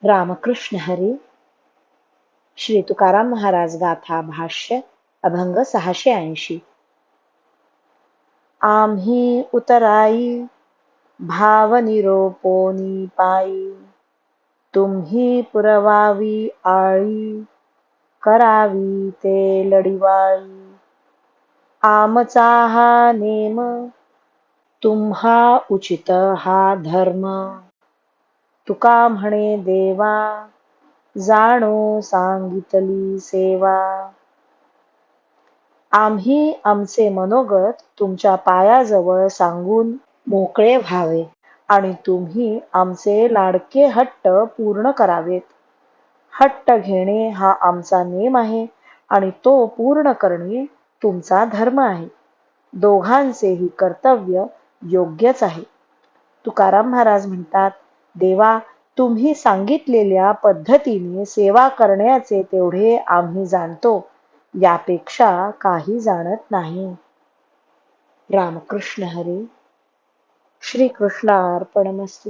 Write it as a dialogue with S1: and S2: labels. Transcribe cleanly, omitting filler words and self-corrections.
S1: रामकृष्ण हरी. श्री तुकाराम महाराज गाथा भाष्य अभंग 680. आम्ही उतराई भावनिरोपोनी पायी, तुम्ही पुरवावी आळी, करावी ते लढिवाळी. आमचा हा नेम, तुम्हा उचित हा धर्म, तुका म्हणे देवा, जाणो सांगितली सेवा. आम्ही आमचे मनोगत तुमच्या पायाजवळ सांगून मोकळे व्हावे आणि तुम्ही आमचे लाडके हट्ट पूर्ण करावेत. हट्ट घेणे हा आमचा नेम आहे आणि तो पूर्ण करणे तुमचा धर्म आहे. दोघांचेही कर्तव्य योग्यच आहे. तुकाराम महाराज म्हणतात, देवा, तुम्ही सांगितलेल्या पद्धतीने सेवा करण्याचे तेवढे आम्ही जाणतो, यापेक्षा काही जाणत नाही. रामकृष्ण हरी. श्री कृष्णार्पणमस्तु.